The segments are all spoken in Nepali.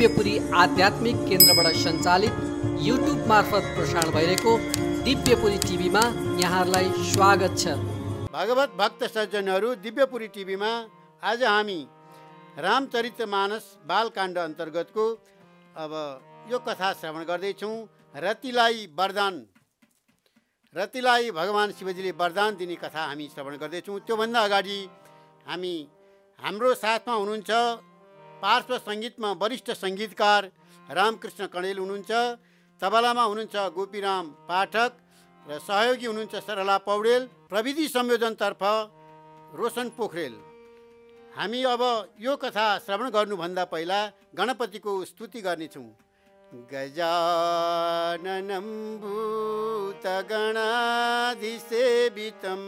दिव्यपुरी आध्यात्मिक केन्द्रबाट सञ्चालित युट्युब मार्फत प्रसारण भइरहेको दिव्यपुरी टिभीमा यहाँहरूलाई स्वागत छ। भगवत भक्त सज्जनहरू, दिव्यपुरी टिभीमा आज हामी रामचरितमानस बालकाण्ड अन्तर्गतको अब यो कथा श्रवण गर्दैछौँ। रतिलाई वरदान, रतिलाई भगवान शिवजीले वरदान दिने कथा हामी श्रवण गर्दैछौँ। त्योभन्दा अगाडि हाम्रो साथमा हुनुहुन्छ पार्श्व सङ्गीतमा वरिष्ठ सङ्गीतकार रामकृष्ण कणेल हुनुहुन्छ, तबलामा हुनुहुन्छ गोपीराम पाठक र सहयोगी हुनुहुन्छ सरला पौडेल, प्रविधि संयोजनतर्फ रोशन पोखरेल। हामी अब यो कथा श्रवण गर्नुभन्दा पहिला गणपतिको स्तुति गर्नेछौँ। गजाननं भूतगणाधिसेवितं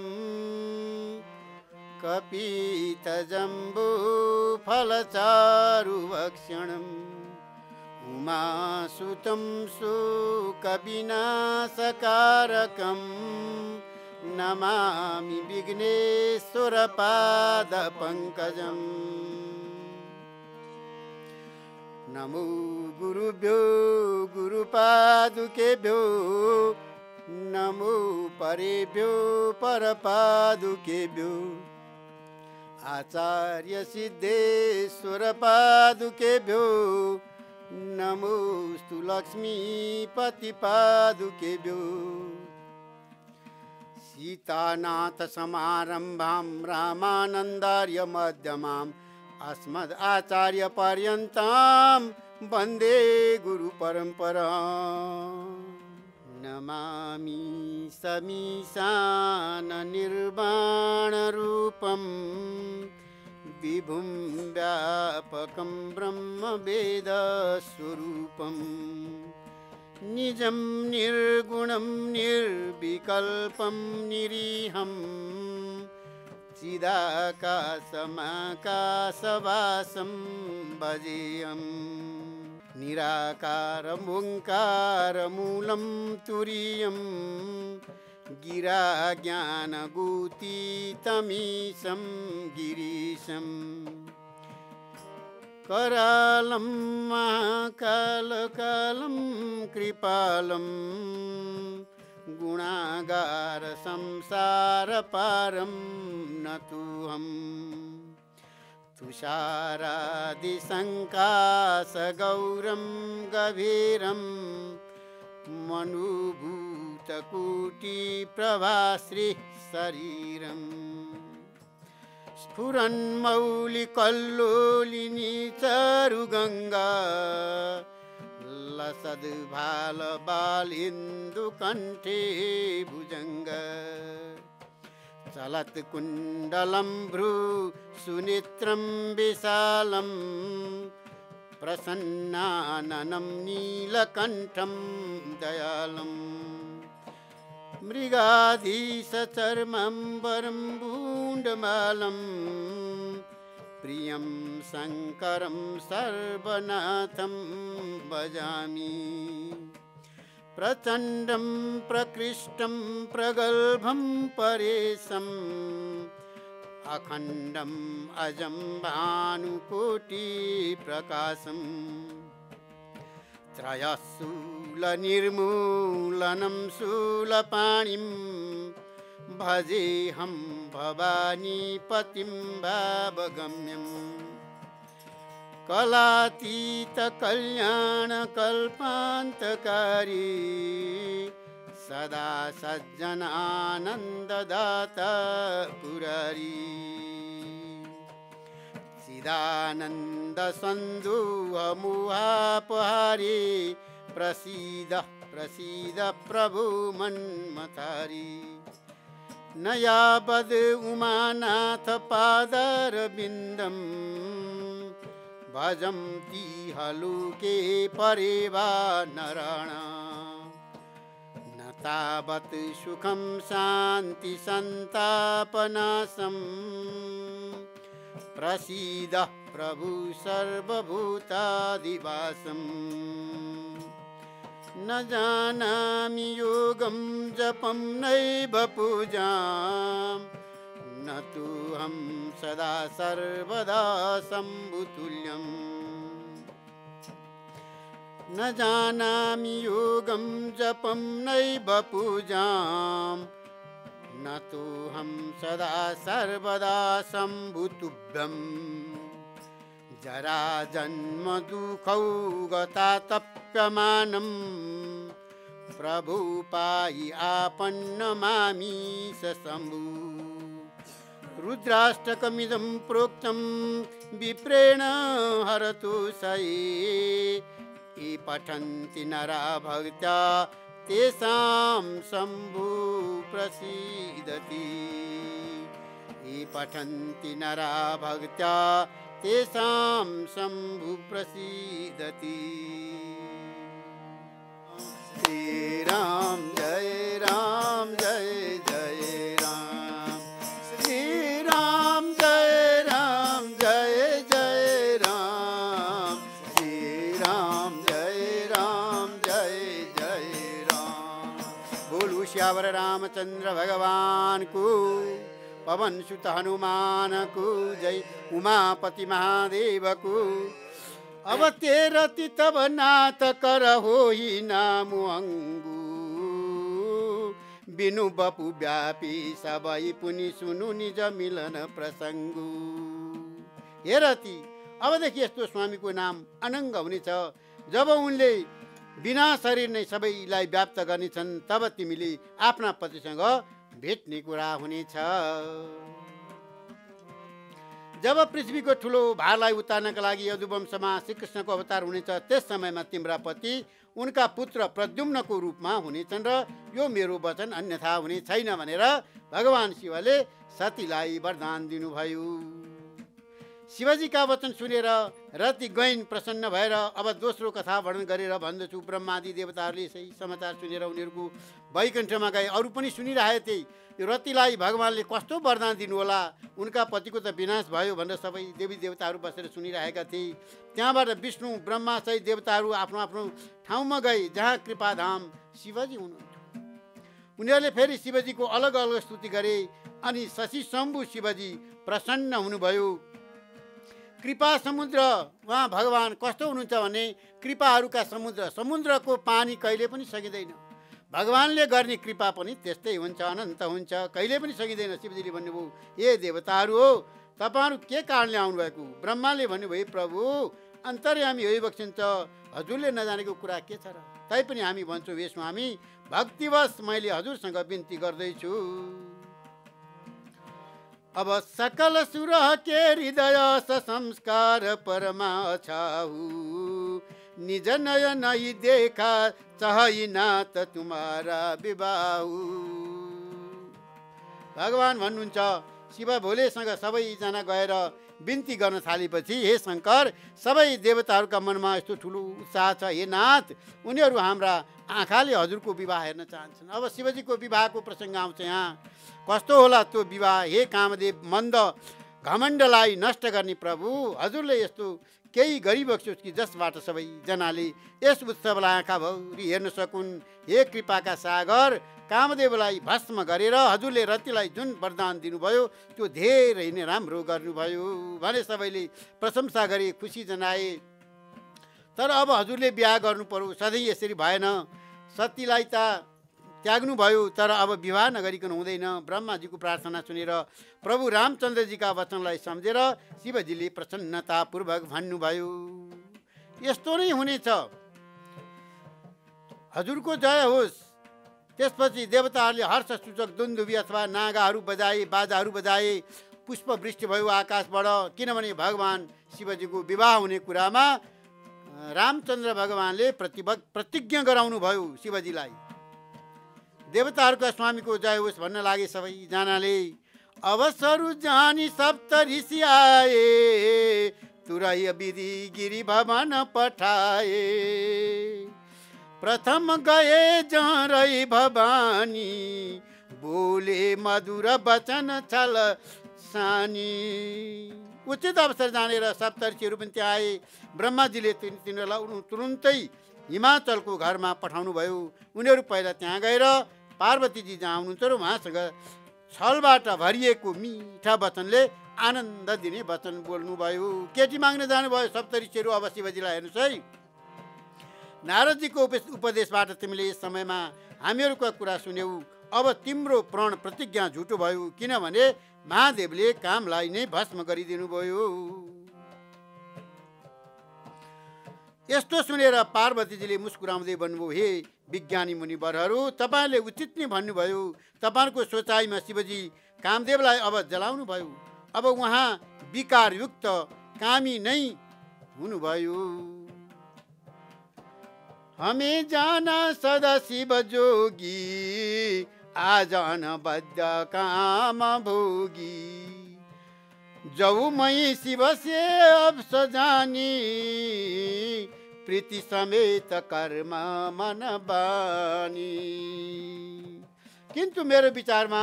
कपितजम्बूफलचारुभक्षणम् उमासुतं सुकविनाशकारकं नमामि विघ्नेश्वरपादपङ्कजम्। नमो गुरुभ्यो गुरुपादुकेभ्यो, नमो परेभ्यो परपादुकेभ्यो, आचार्य सिद्धेश्वर पादुकेभ्यो, नमोस्तु लक्ष्मीपति पादुकेभ्यो। सीतानाथ समारम्भां रामानन्दार्य मध्यमाम् अस्मद् आचार्य पर्यन्तां वन्दे गुरु परम्पराम्। नमामि समीशान निर्वाण रूपं विभुं व्यापकं ब्रह्म वेद स्वरूपं निजं निर्गुणं निर्विकल्पं निरीहं चिदाकाशमाकाशवासं भजेयम्। निराकारं ओङ्कारमूलं तुरीयं गिरा ज्ञानगुतीतमीशं गिरीशं करालं महाकालकालं कृपालं गुणागार संसारपारं नतुहं। तुषारादिसङ्काशगौरं गभीरं मनुभूतकोटिप्रभाश्री शरीरम् स्फुरन्मौलिकल्लोलिनी चारुगङ्गा लसद्भालबालिन्दुकण्ठे भुजङ्ग चलत्कुण्डलं भ्रू सुनेत्रं विशालं प्रसन्नाननं नीलकण्ठं दयालम् मृगाधीशचर्मम्बरं भूण्डमालं प्रियं शङ्करं सर्वनाथं भजामि। प्रचण्डं प्रकृष्टं प्रगल्भं परेशम् अखण्डम् अजं भानुकोटिप्रकाशम् त्रयशूलनिर्मूलनं शूलपाणिं भजेऽहं भवानीपतिं भावगम्यम्। कलातीतकल्याणकल्पान्तकारी सदा सज्जनानन्ददाता पुरारी चिदानन्दसन्दोहमुहापहारी प्रसीद प्रसीद प्रभु मन्मथारी। न यावद् उमानाथ पादारविन्दं भजन्ति हलोके परे वा नराणाम् न तावत् सुखं शान्ति सन्तापनाशं प्रसीद प्रभु सर्वभूतादिवासम्। न जानामि योगं जपं नैव पूजां न तु हम सदा सर्वदा शम्भुतुल्यम्। न जानामि योगं जपं नैव पूजां न तोऽहं सदा सर्वदा शम्भुतुभ्यं जरा जन्म दुःखौ गता तप्यमानं प्रभु पाहि आपन्नमामीश शम्भु रुद्राष्टकमिदं प्रोक्तं विप्रेण हरतु सये ये पठन्ति नरा भक्त्या तेषां शम्भु प्रसीदति ये पठन्ति नरा भक्त्या तेषां शम्भु प्रसीदति। श्री राम जय राम जय जय राम श्री राम जय जय राम श्री राम जय जय राम। बोलो श्यावर रामचंद्र भगवान को, पवन सुत हनुमान को जय, उमापति महादेव को। अब तेरति तब नाथ कर होई नामु अंगु बिनु बपु व्यापी सबै पुनि सुनु निज मिलन प्रसंगु। हेरति अबदेखि यस्तो स्वामीको नाम अनङ्ग हुनेछ। जब उनले बिना शरीर नै सबैलाई व्याप्त गर्नेछन् तब तिमीले आफ्ना पतिसँग भेट्ने कुरा हुनेछ। जब पृथ्वीको ठुलो भारलाई उतार्नका लागि यदुवंशमा श्रीकृष्णको अवतार हुनेछ त्यस समयमा तिम्रा पति उनका पुत्र प्रद्युम्नको रूपमा हुनेछन् र यो मेरो वचन अन्यथा हुने छैन भनेर भगवान शिवले सतीलाई वरदान दिनुभयो। शिवजीका वचन सुनेर रति गैन प्रसन्न भएर अब दोस्रो कथा वर्णन गरेर भन्दछु। ब्रह्मादि देवताहरूले सही समाचार सुनेर उनीहरूको वैकुण्ठमा गए। अरू पनि सुनिरहेथे यो रतिलाई भगवानले कस्तो वरदान दिनुहोला, उनका पतिको त विनाश भयो भनेर सबै देवी देवताहरू बसेर सुनिरहेका थिए। त्यहाँबाट विष्णु ब्रह्मा सहित देवताहरू आफ्नो आफ्नो ठाउँमा गए जहाँ कृपाधाम शिवजी हुनुहुन्थ्यो। उनीहरूले फेरि शिवजीको अलग अलग स्तुति गरे अनि शशि शम्भु शिवजी प्रसन्न हुनुभयो। कृपा समुद्र उहाँ भगवान कस्तो हुनुहुन्छ भने कृपाहरूका समुद्र, समुद्रको पानी कहिले पनि सकिँदैन। भगवानले गर्ने कृपा पनि त्यस्तै हुन्छ, अनन्त हुन्छ, कहिले पनि सकिँदैन। शिवजीले भन्नुभयो हे देवताहरू हो तपाईँहरू के कारणले आउनुभएको? ब्रह्माले भन्नुभयो प्रभु अन्तर्यामी होइबक्सिन्छ, हजुरले नजानेको कुरा के छ र? तैपनि हामी भन्छौँ हे स्वामी भक्तिवश मैले हजुरसँग बिन्ती गर्दैछु। अब सकल सुरह के हृदय संस्कार परमा छाहु निज नयन ही देखा चाहि नाथ तुम्हारा विवाहु। भगवान भन्नुहुन्छ शिव भोलेसँग सबैजना गएर बिन्ती गर्न थालेपछि हे शङ्कर सबै देवताहरूका मनमा यस्तो ठुलो उत्साह छ, हे नाथ उनीहरू हाम्रा आँखाले हजुरको विवाह हेर्न चाहन्छन्। अब शिवजीको विवाहको प्रसङ्ग आउँछ। यहाँ कस्तो होला त्यो विवाह? हे कामदेव मन्द घमण्डलाई नष्ट गर्ने प्रभु हजुरले यस्तो केही गरिबक्स्योस् कि जसबाट सबैजनाले यस उत्सवलाई आँखाभरि हेर्न सकुन्। हे कृपाका सागर कामदेवलाई भस्म गरेर हजुरले रतिलाई जुन वरदान दिनुभयो त्यो धेरै नै राम्रो गर्नुभयो भने सबैले प्रशंसा गरे, खुसी जनाए। तर अब हजुरले बिहा गर्नु पर्यो, सधैँ यसरी भएन। सतीलाई त त्याग्नुभयो तर अब विवाह नगरिकन हुँदैन। ब्रह्माजीको प्रार्थना सुनेर प्रभु रामचन्द्रजीका वचनलाई सम्झेर शिवजीले प्रसन्नतापूर्वक भन्नुभयो यस्तो नै हुनेछ, हजुरको जय होस्। त्यसपछि देवताहरूले हर्ष सूचक दुन्दुभी अथवा नागाहरू बजाए, बाजाहरू बजाए, पुष्प वृष्टि भयो आकाशबाट। किनभने भगवान शिवजीको विवाह हुने कुरामा रामचन्द्र भगवानले प्रतिज्ञा गराउनु भयो शिवजीलाई। देवताहरूका स्वामीको जय होस् भन्न लागे सबैजनाले। अवसरु जानी सप्त ऋषि आए तुरय विधि गिरी भवन पठाए। प्रथम गए जहाँ रही भवानी बोले मधुर वचन छल सानी। उचित अवसर जानेर सप्तऋषिहरू पनि त्यहाँ आए। ब्रह्माजीले तिनीहरूलाई तुरुन्तै हिमाचलको घरमा पठाउनु भयो। उनीहरू पहिला त्यहाँ गएर पार्वतीजी जहाँ हुनुहुन्छ र उहाँसँग छलबाट भरिएको मिठा वचनले आनन्द दिने वचन बोल्नुभयो। केटी माग्न जानुभयो सप्तऋषिहरू। अब शिवजीलाई हेर्नुहोस् है, नारदजीको उपदेशबाट तिमीले यस समयमा हामीहरूका कुरा सुन्यौ। अब तिम्रो प्रण प्रतिज्ञा झुटो भयो, किनभने महादेवले कामलाई नै भस्म गरिदिनु भयो। यस्तो सुनेर पार्वतीजीले मुस्कुराउँदै भन्नुभयो, हे विज्ञानी मुनिवरहरू, तपाईँले उचित नै भन्नुभयो। तपाईँहरूको सोचाइमा शिवजी कामदेवलाई अब जलाउनु भयो। अब उहाँ विकारयुक्त कामी नै हुनुभयो। हमें जाना सदा शिव जोगी, आज अनबद्ध काम भोगी। जाऊ मैं शिव से अब सजानी, प्रीति समेत कर्म मन बानी। किन्तु मेरो विचारमा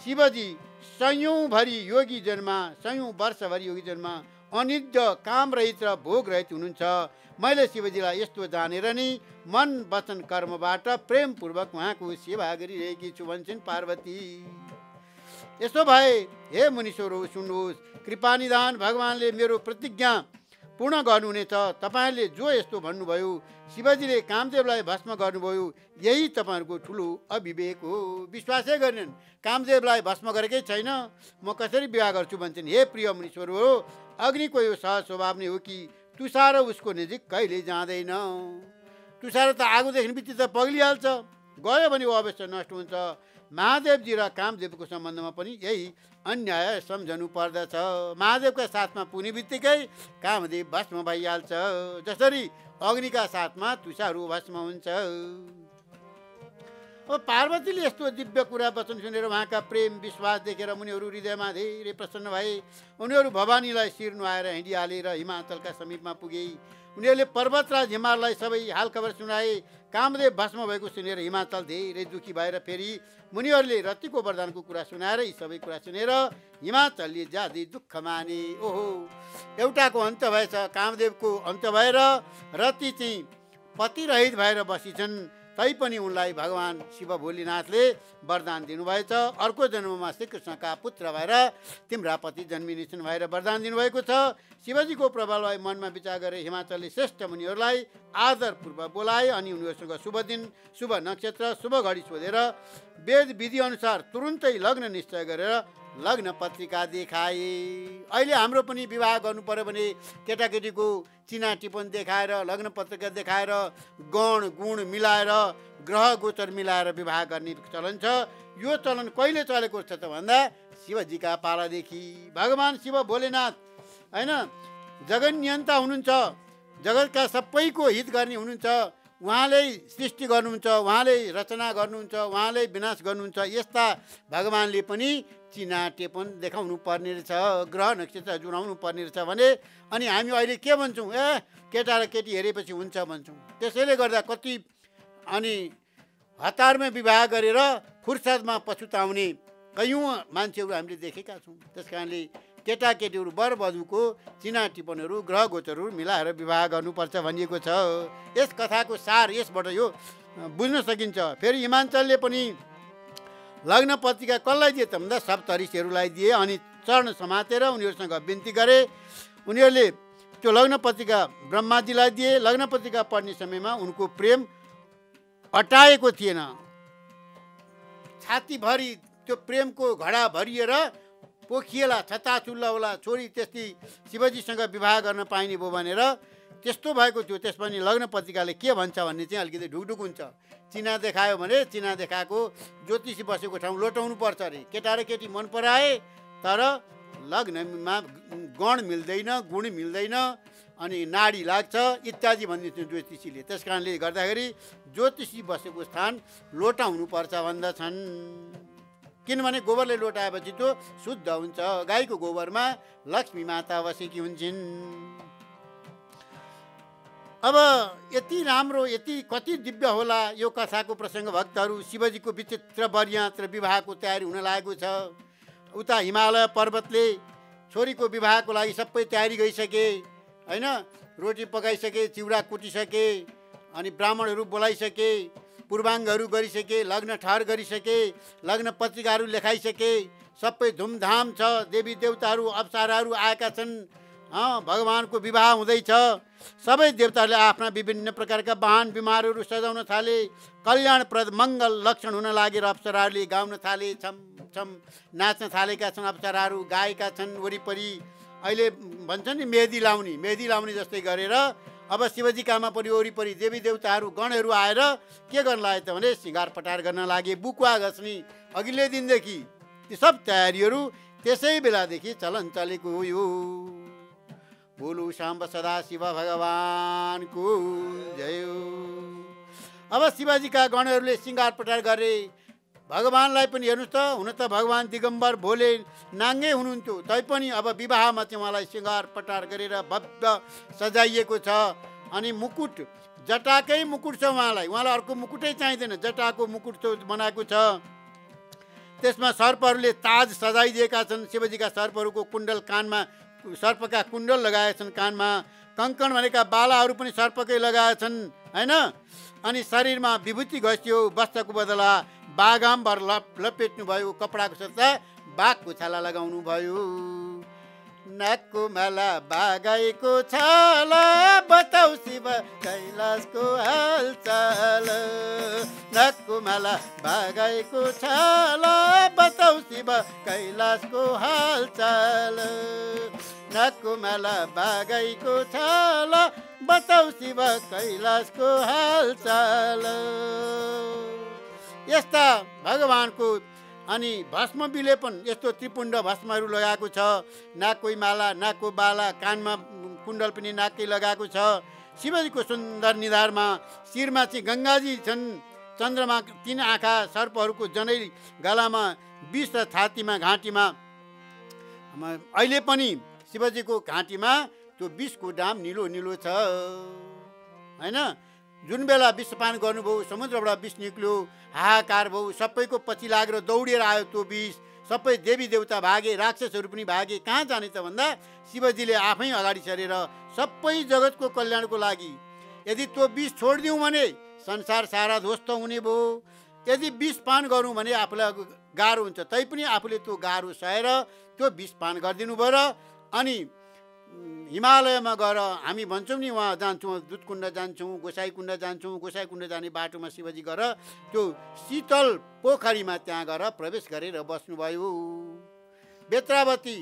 शिवजी सयौँभरि योगी जन्मा, सयौँ वर्षभरि योगी जन्मा अनिद्य काम रहित र भोग रहित हुनुहुन्छ। मैले शिवजीलाई यस्तो जानेर नि मन वचन कर्मबाट प्रेमपूर्वक उहाँको सेवा गरिरहेकी छु भन्छन् पार्वती। यसो भए हे मुनीश्वरहरू सुन्नुहोस्, कृपानिधान भगवानले मेरो प्रतिज्ञा पूर्ण गर्नुहुनेछ। तपाईँले जो यस्तो भन्नुभयो, शिवजीले कामदेवलाई भस्म गर्नुभयो, यही तपाईँहरूको ठुलो अविवेक हो। विश्वासै गरेनन्, कामदेवलाई भस्म गरेकै छैन, म कसरी विवाह गर्छु भन्छन्। हे प्रिय मुनीश्वरहरू हो, अग्निको यो सहज स्वभाव नै हो कि तुषार उसको नजिक कहिले जाँदैन। तुषार त आगो देख्ने बित्तिकै त पग्लिहाल्छ, गयो भने वो अवश्य नष्ट हुन्छ। महादेवजी र कामदेवको सम्बन्धमा पनि यही अन्याय सम्झनु पर्दछ। महादेवका साथमा पुग्ने बित्तिकै कामदेव भस्म भइहाल्छ, जसरी अग्निका साथमा तुषारु भस्म हुन्छ। अब पार्वतीले यस्तो दिव्य कुरा वचन सुनेर उहाँका प्रेम विश्वास देखेर मुनिहरू हृदयमा धेरै प्रसन्न भए। उनीहरू भवानीलाई शिर नुहाएर हिँडिहालेर हिमाचलका समीपमा पुगे। उनीहरूले पर्वतराज हिमाललाई सबै हालखबर सुनाए। कामदेव भस्म भएको सुनेर हिमाचल धेरै दुखी भएर फेरि मुनिहरूले रतिको वरदानको कुरा सुनाएर यी सबै कुरा सुनेर हिमाचलले ज्यादै दुःख माने। ओहो, एउटाको अन्त भएछ, कामदेवको अन्त भएर रति चाहिँ पतिरहित भएर बसिछन्। तैपनि उनलाई भगवान शिव भोलेनाथले वरदान दिनुभएछ। अर्को जन्ममा श्रीकृष्णका पुत्र भएर तिम्रा पति जन्मिनेछन् भएर वरदान दिनुभएको छ। शिवजीको प्रभावलाई मनमा विचार गरेर हिमाचलले श्रेष्ठ मुनिहरूलाई आदरपूर्वक बोलाए अनि उनीहरूसँग शुभ दिन, शुभ नक्षत्र, शुभ घडी सोधेर वेद विधि अनुसार तुरुन्तै लग्न निश्चय गरेर लग्न पत्रिका देखाए। अहिले हाम्रो पनि विवाह गर्नु पर्यो भने केटाकेटीको चिना टिपन देखाएर, लग्न पत्रिका देखाएर, गण गुण मिलाएर, ग्रह गोचर मिलाएर विवाह गर्ने चलन छ। यो चलन कहिले चलेको छ त भन्दा शिवजीका पालादेखि। भगवान शिव भोलेनाथ हैन जगन्नियन्ता हुनुहुन्छ, जगतका सबैको हित गर्ने हुनुहुन्छ। उहाँले सृष्टि गर्नुहुन्छ, उहाँले रचना गर्नुहुन्छ, उहाँले विनाश गर्नुहुन्छ। यस्ता भगवानले पनि चिना टेपन देखाउनु पर्ने रहेछ, ग्रह नक्षत्र जुडाउनु पर्ने रहेछ भने अनि हामी अहिले के भन्छौँ, केटा र केटी हेरेपछि हुन्छ भन्छौँ। त्यसैले गर्दा कति अनि हतारमा विवाह गरेर फुर्सदमा पछुताउने कयौँ मान्छेहरू हामीले देखेका छौँ। त्यस कारणले केटाकेटीहरू वर वधुको चिना टिप्पणहरू, ग्रह गोचरहरू मिलाएर विवाह गर्नुपर्छ भनिएको छ। यस कथाको सार यसबाट यो बुझ्न सकिन्छ। फेरि हिमाञ्चलले पनि लग्न पत्रिका कसलाई दिए त भन्दा सप्तऋषिहरूलाई दिए अनि चरण समातेर उनीहरूसँग बिन्ती गरे। उनीहरूले त्यो लग्न पत्रिका ब्रह्माजीलाई दिए। लग्न पत्रिका पढ्ने समयमा उनको प्रेम अटाएको थिएन, छातीभरि त्यो प्रेमको घडा भरिएर पोखिएला, छताछुल्ला होला, छोरी त्यस्तै शिवजीसँग विवाह गर्न पाइने भयो भनेर त्यस्तो भएको थियो। त्यसपछि लग्न पत्रिकाले के भन्छ भन्ने चाहिँ अलिकति ढुकढुक हुन्छ। चिना देखायो भने चिना देखाएको ज्योतिषी बसेको ठाउँ लोटाउनु पर्छ अरे। केटा र केटी मन पराए तर लग्नमा गण मिल्दैन, गुण मिल्दैन अनि नाडी लाग्छ इत्यादि भनिदिन्छ ज्योतिषीले। त्यस कारणले गर्दाखेरि ज्योतिषी बसेको स्थान लोटाउनु पर्छ भन्दछन्। किनभने गोबरले लोटाएपछि त्यो शुद्ध हुन्छ। गाईको गोबरमा लक्ष्मी माता बसेकी हुन्छन्। अब यति राम्रो, यति कति दिव्य होला यो कथाको प्रसङ्ग। भक्तहरू, शिवजीको विचित्र बरियात्र विवाहको तयारी हुन लागेको छ। उता हिमालय पर्वतले छोरीको विवाहको लागि सबै तयारी गरिसके होइन। रोटी पकाइसके, चिउरा कुटिसके अनि ब्राह्मणहरू बोलाइसके, पूर्वाङ्गहरू गरिसके, लग्न ठहर गरिसके, लग्न पत्रिकाहरू लेखाइसके, सबै धुमधाम छ। देवी देवताहरू अप्सराहरू आएका छन् भगवानको विवाह हुँदैछ। सबै देवताहरूले आफ्ना विभिन्न प्रकारका वाहन विमारहरू सजाउन थाले। कल्याणप्रद मङ्गल लक्षण हुन लागेर अप्सराहरूले गाउन थाले। छम छम नाच्न थालेका छन् अप्सराहरू, गाएका छन् वरिपरि। अहिले भन्छ नि मेहदी लाउने जस्तै गरेर अब शिवजीकामा पनि वरिपरि देवी देवताहरू गणहरू आएर के गर्न लागे त भने सिँगार पटार गर्न लागे। बुकुवा घस्नी अघिल्लै दिनदेखि ती सब तयारीहरू त्यसै बेलादेखि चलन चलेको हो। यो बोलु साम्ब सदा शिव भगवानको जय। अब शिवजीका गणहरूले सिँगार पटार गरे। भगवानलाई पनि हेर्नुहोस् त, हुन त भगवान दिगम्बर भोले नाङ्गे हुनुहुन्थ्यो, तैपनि अब विवाहमा चाहिँ उहाँलाई सिँगार पटार गरेर भव्य सजाइएको छ। अनि मुकुट, जटाकै मुकुट छ उहाँलाई अर्को मुकुटै चाहिँदैन, जटाको मुकुट बनाएको छ। त्यसमा सर्पहरूले ताज सजाइदिएका छन्। शिवजीका सर्पहरूको कुण्डल, कानमा सर्पका कुण्डल लगाएका छन् कानमा। कङ्कण भनेका बालाहरू पनि सर्पकै लगाएछन् हैन। अनि शरीरमा विभूति घस्यो, वस्त्रको बदला बागाम्बर लपेट्नु भयो, कपडाको सट्टा बाघको छाला लगाउनु भयो। नाकको माला बागाएको छाल, बताउ शिव कैलाशको हालचाल। नाकको माला बागाएको छाल, बताउ शिव कैलाशको हालचाल। नाकको माला बागाएको छाल, बताउ शिव कैलाशको हालचाल। यस्ता भगवानको अनि भस्म विलेपन, यस्तो त्रिपुण्ड भस्महरू लगाएको छ। नाकको माला, नाकको बाला, कानमा कुण्डल पनि नाकै लगाएको छ। शिवजीको सुन्दर निधारमा शिरमा चाहिँ गङ्गाजी छन्। चन्द्रमा 3 आँखा, सर्पहरूको जनै गलामा, विष र छातीमा, घाँटीमा। अहिले पनि शिवजीको घाँटीमा त्यो विषको डाम निलो निलो छ हैन। जुन बेला विषपान गर्नुभयो, समुद्रबाट विष निक्ल्यो, हाहाकार भयो, सबैको पछि लागेर दौडेर आयो त्यो विष। सबै देवी देवता भागे, राक्षसहरू पनि भागे। कहाँ जाने त भन्दा शिवजीले आफै अगाडि सरेर सबै जगतको कल्याणको लागि यदि त्यो विष छोडिदिउँ भने संसार सारा ध्वस्त हुने भयो। यदि विष पान गरौँ भने आफूलाई गाह्रो हुन्छ, तैपनि आफूले त्यो गाह्रो सहेर त्यो विष पान गरिदिनु भयो। र अनि हिमालयमा गएर हामी भन्छौँ नि, उहाँ जान्छौँ, दुधकुण्ड जान्छौँ, गोसाइकुण्ड जान्छौँ। गोसाइकुण्ड जाने बाटोमा शिवजी गएर त्यो शीतल पोखरीमा त्यहाँ गएर प्रवेश गरेर बस्नुभयो। बेत्रावती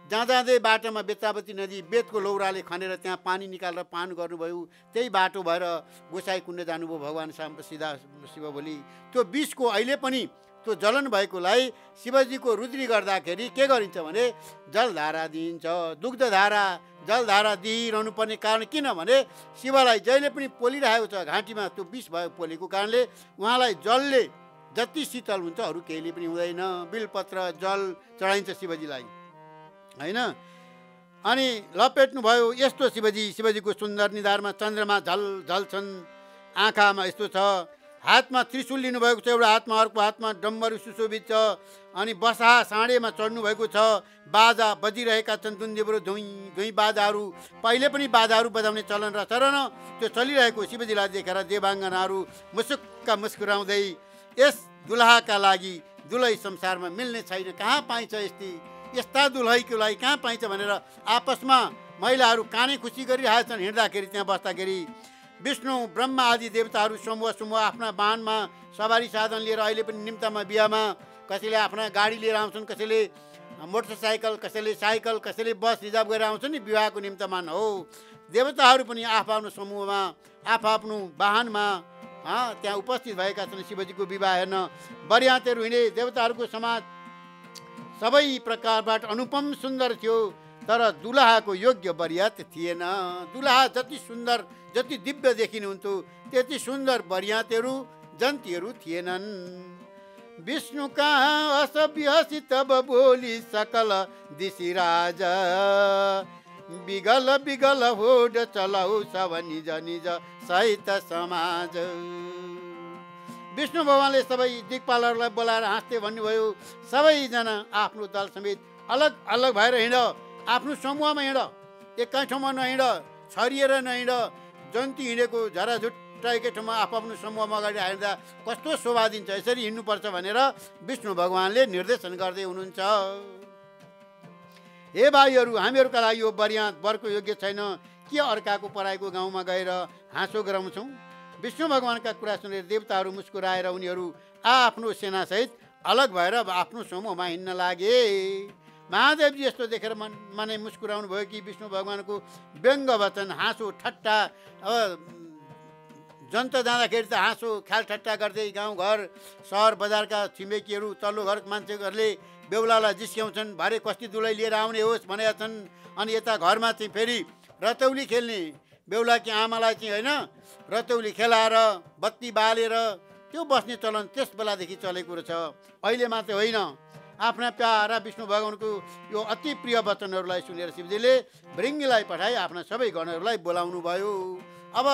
जाँदै बाटोमा बेत्रावती नदी बेतको लौराले खनेर त्यहाँ पानी निकालेर पान गर्नुभयो। त्यही बाटो भएर गोसाइकुण्ड जानुभयो भगवान सिधा शिवभोलि। त्यो विषको अहिले पनि त्यो जलन भएकोलाई शिवजीको रुद्री गर्दाखेरि के गरिन्छ भने जलधारा दिइन्छ। दुग्धधारा, जलधारा दिइरहनु पर्ने कारण किनभने शिवलाई जहिले पनि पोलिरहेको छ घाँटीमा। त्यो विष भयो पोलेको कारणले उहाँलाई जलले जति शीतल हुन्छ अरू केहीले पनि हुँदैन। बिलपत्र जल चढाइन्छ शिवजीलाई हैन। अनि लपेट्नु भयो। यस्तो शिवजीको सुन्दर निधारमा चन्द्रमा झल छन्। आँखामा यस्तो छ। हातमा त्रिशूल लिनुभएको छ, एउटा हातमा, अर्को हातमा डम्बरू सुशोभित छ। अनि बसाहा साँडेमा चढ्नु भएको छ। बाजा बजिरहेका छन्, दुन्देब्रो धुई धुई बाजाहरू। पहिले पनि बाजाहरू बजाउने चलन र चरण त्यो चलिरहेको शिवजीलाई देखेर देवाङ्गनाहरू मुसुक्क मुस्कुराउँदै यस दुलहाका लागि दुलै संसारमा मिल्ने छैन, कहाँ पाइन्छ यस्ता दुलहीको लागि कहाँ पाइन्छ भनेर आपसमा महिलाहरू काने खुसी गरिरहेछन्। हिँड्दाखेरि त्यहाँ बस्दाखेरि विष्णु ब्रह्मा आदि देवताहरू समूह आफ्ना वाहनमा सवारी साधन लिएर अहिले पनि निम्तामा बिहामा कसैले आफ्ना गाडी लिएर आउँछन्, कसैले मोटरसाइकल, कसैले साइकल, कसैले बस रिजर्भ गरेर आउँछन् नि विवाहको निम्तमा हो। देवताहरू पनि आफ्नो समूहमा आफ्नो वाहनमा त्यहाँ उपस्थित भएका छन् शिवजीको विवाह हेर्न। बरियातहरू हिँडे। देवताहरूको समाज सबै प्रकारबाट अनुपम सुन्दर थियो, तर दुलहाको योग्य बरियात थिएन। दुलहा जति सुन्दर, जति दिव्य देखिनुहुन्थ्यो, त्यति सुन्दर बरियातहरू जन्तीहरू थिएनन्। विष्णु कहाँ असभ्यसी तब बोली सकल दिशिराज, बिगल बिगल होड चलाऊ सब निज निज सहित समाज। विष्णु भगवानले सबै दिक्पालहरूलाई बोलाएर हाँस्दै भन्नुभयो, सबैजना आफ्नो दल समेत अलग अलग भएर हिँड, आफ्नो समूहमा हिँड, एकै ठाउँमा नहिँड, छरिएर नहिँड। जन्ती हिँडेको झराझुट्टाएकै ठाउँमा आफ्नो समूहमा अगाडि हिँड्दा कस्तो शोभा दिन्छ, यसरी हिँड्नुपर्छ भनेर विष्णु भगवानले निर्देशन गर्दै हुनुहुन्छ। हे भाइहरू, हामीहरूका लागि यो बर्यात वरको योग्य छैन के अर्काको पराईको गाउँमा गएर हाँसो गराउँछौँ। विष्णु भगवानका कुरा सुनेर देवताहरू मुस्कुराएर उनीहरू आफ्नो सेनासहित अलग भएर आफ्नो समूहमा हिँड्न लागे। महादेवजी यस्तो देखेर मनै मुस्कुराउनु भयो कि विष्णु भगवानको व्यङ्ग वचन, हाँसो ठट्टा, जन्त जाँदाखेरि त हाँसो ख्याल ठट्टा गर्दै गाउँघर सहर बजारका छिमेकीहरू तल्लो घर मान्छेहरूले बेहुलालाई जिस्क्याउँछन्, भरे कस्ती दुलै लिएर आउने होस् भनेका छन्। अनि यता घरमा चाहिँ फेरि रतौली खेल्ने, बेहुलाकी आमालाई चाहिँ होइन रतौली खेलाएर बत्ती बालेर त्यो बस्ने चलन त्यस बेलादेखि चलेको रहेछ। अहिले मात्रै होइन, आफ्ना प्यारा विष्णु भगवानको यो अति प्रिय वचनहरूलाई सुनेर शिवजीले भृङ्गीलाई पठाई आफ्ना सबै गणहरूलाई बोलाउनु भयो। अब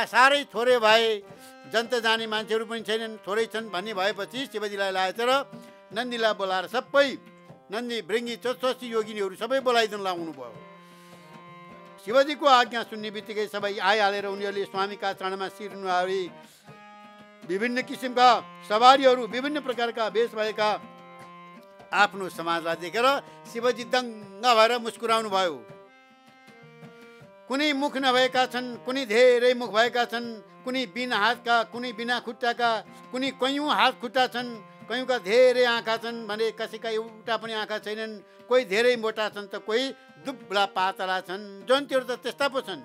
साह्रै थोरै भए, जन्त जाने मान्छेहरू पनि छैनन्, थोरै छन् भन्ने भएपछि शिवजीलाई लागेर नन्दीलाई बोलाएर सबै नन्दी भृङ्गी 64 योगिनीहरू सबै बोलाइदिन लाउनु भयो। शिवजीको आज्ञा सुन्ने बित्तिकै सबै आइहालेर उनीहरूले स्वामीका चरणमा शिर नुहाई विभिन्न किसिमका सवारीहरू, विभिन्न प्रकारका वेश भएका आफ्नो समाजलाई देखेर शिवजी दङ्ग भएर मुस्कुराउनु भयो। कुनै मुख नभएका छन्, कुनै धेरै मुख भएका छन्, कुनै बिना हातका, कुनै बिना खुट्टाका, कुनै कैयौँ हात खुट्टा छन्, कैयौँका धेरै आँखा छन् भने कसैका एउटा पनि आँखा छैनन्, कोही धेरै मोटा छन् त कोही दुब्ला पातला छन्, जन्तीहरू त त्यस्ता पो छन्।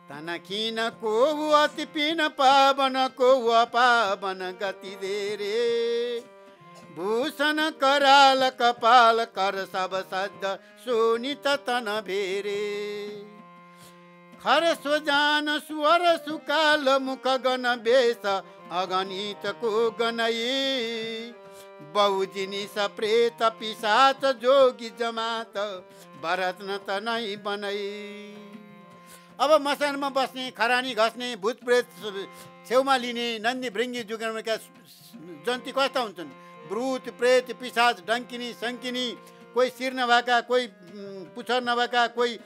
तनकिन को अति पिन पावन को अपावन गति धेरै, भूषण कराल कपाल कर सब सद्द सोनित तन भेरे, खर सोजान स्वर सुकाल मुख गण बेस अगणित को गणई, बहुजिनी सप्रेत पिशाच जोगी जमात भरतन तनै बनई। अब मसानमा बस्ने, खरानी घस्ने, भूत प्रेत छेउमा लिने नन्दी भृङ्गी जुगनका जन्ती कस्ता हुन्छन्? भूत प्रेत पिशाच डङ्किनी सङ्किनी, कोही शिर नभएका, कोही पुच्छर नभएका, कोही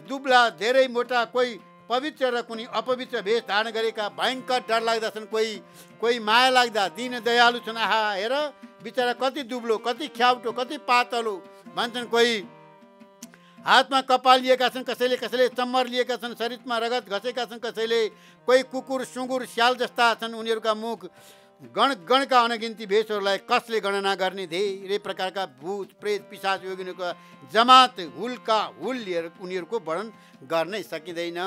दुब्ला धेरै मोटा, कोही पवित्र र कुनै अपवित्र भेष धारण गरेका, भयङ्कर डर लाग्दा छन्, कोही माया लाग्दा दीन दयालु छन्। आहा हेर बिचरा कति दुब्लो, कति ख्याउटो, कति पातलो भन्छन्। कोही हातमा कपाल लिएका छन्, कसैले चम्मर लिएका छन्, शरीरमा रगत घसेका छन् कसैले, कोही कुकुर सुँगुर स्याल जस्ता छन् उनीहरूका मुख। गणका अनगिन्ती भेषहरूलाई कसले गणना गर्ने? धेरै प्रकारका भूत प्रेत पिशाच योगिनीको जमात हुलका हुल लिएर उनीहरूको वर्णन गर्नै सकिँदैन।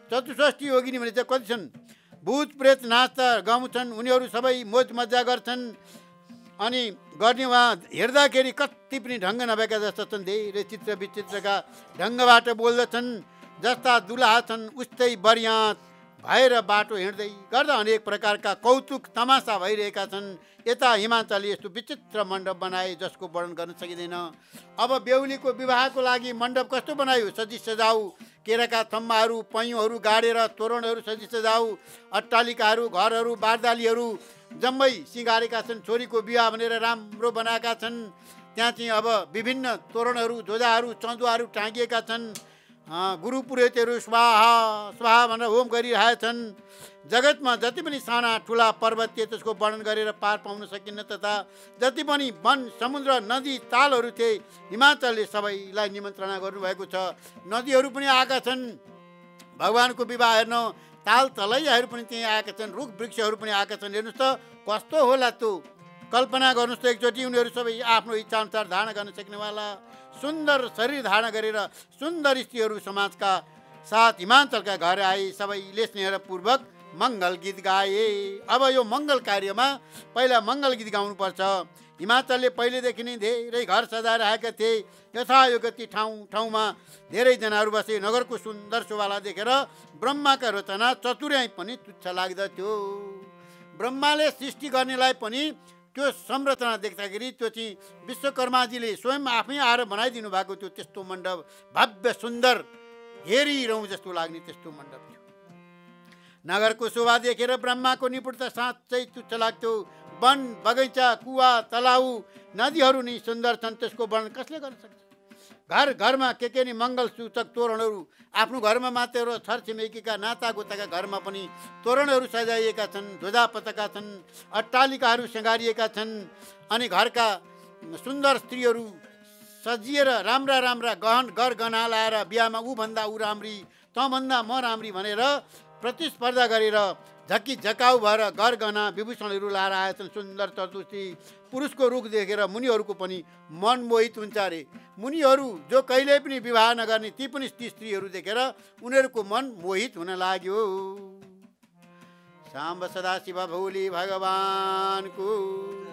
64 योगिनी भने चाहिँ कति छन्? भूत प्रेत नाच्दा गाउँछन्, उनीहरू सबै मोज मजा गर्छन्। अनि गर्ने उहाँ हेर्दाखेरि कति पनि ढङ्ग नभएका जस्ता छन्, धेरै चित्र विचित्रका ढङ्गबाट बोल्दछन्। जस्ता दुलहा छन् उस्तै बर्यात भएर बाटो हिँड्दै गर्दा अनेक प्रकारका कौतुक तमासा भइरहेका छन्। यता हिमाचलले यस्तो विचित्र मण्डप बनाए जसको वर्णन गर्न सकिँदैन। अब बेहुलीको विवाहको लागि मण्डप कस्तो बनायो? सजी सजाउ, केराका थम्बाहरू पैँहरू गाडेर तोरणहरू सजी सजाउ, अट्टालिकाहरू घरहरू बारदालीहरू जम्मै सिँगारेका छन्। छोरीको विवाह भनेर राम्रो बनाएका छन्। त्यहाँ चाहिँ अब विभिन्न तोरणहरू ध्वजाहरू चन्दुवाहरू टाँगिएका छन्। गुरु पुरोहितहरू स्वाहा स्वाहा भनेर होम गरिरहेका छन्। जगतमा जति पनि साना ठुला पर्वत थिए त्यसको वर्णन गरेर पार पाउन सकिन्न, तथा जति पनि वन समुद्र नदी तालहरू थिए हिमाचलले सबैलाई निमन्त्रणा गर्नुभएको छ। नदीहरू पनि आएका छन् भगवानको विवाह हेर्न, ताल तलैयाहरू पनि त्यहीँ आएका छन्, रुख वृक्षहरू पनि आएका छन्। हेर्नुहोस् त कस्तो होला त्यो, कल्पना गर्नुहोस् त एकचोटि उनीहरू सबै आफ्नो इच्छाअनुसार धारण गर्न सक्नेवाला सुन्दर शरीर धारण गरेर सुन्दर स्त्रीहरू समाजका साथ हिमाचलका घर आए। सबैले स्नेहपूर्वक मङ्गल गीत गाए। अब यो मङ्गल कार्यमा पहिला मङ्गल गीत गाउनुपर्छ। हिमाचलले पहिलेदेखि नै धेरै घर सजाएर आएका थिए। यथायोगति ठाउँमा धेरैजनाहरू बसे। नगरको सुन्दर शोभालाई देखेर ब्रह्माका रचना चतुर्याई पनि तुच्छ लाग्दथ्यो। ब्रह्माले सृष्टि गर्नेलाई पनि त्यो संरचना देख्दाखेरि त्यो चाहिँ विश्वकर्माजीले स्वयं आफै आएर बनाइदिनु भएको थियो। त्यस्तो मण्डप भव्य सुन्दर हेरिरहँ जस्तो लाग्ने त्यस्तो मण्डप थियो। नगरको शोभा देखेर ब्रह्माको निपुणता साँच्चै तुच्छ लाग्थ्यो। वन बगैँचा कुवा तलाउ नदीहरू नि सुन्दर छन्, त्यसको वर्णन कसले गर्न सक्छ? घर घरमा के नि मङ्गल सूचक तोरणहरू, आफ्नो घरमा मात्र हो, छरछिमेकीका नातागोताका घरमा पनि तोरणहरू सजाइएका छन्, ध्वजा पताका छन्, अट्टालिकाहरू सृङ्गारिएका छन्। अनि घरका सुन्दर स्त्रीहरू सजिएर राम्रा राम्रा गहना लाएर बिहामा ऊभन्दा ऊ राम्री तँभन्दा म राम्री भनेर प्रतिस्पर्धा गरेर झक्की झकाउ भएर गहना विभूषणहरू लाएर आएछन्। सुन्दर चतुर्थी पुरुषको रूप देखेर मुनिहरूको पनि मन मोहित हुन्छ अरे। मुनिहरू जो कहिल्यै पनि विवाह नगर्ने ती पनि ती स्त्रीहरू देखेर उनीहरूको मन मोहित हुन लाग्यो। साम्ब सदाशिव भोली भगवानको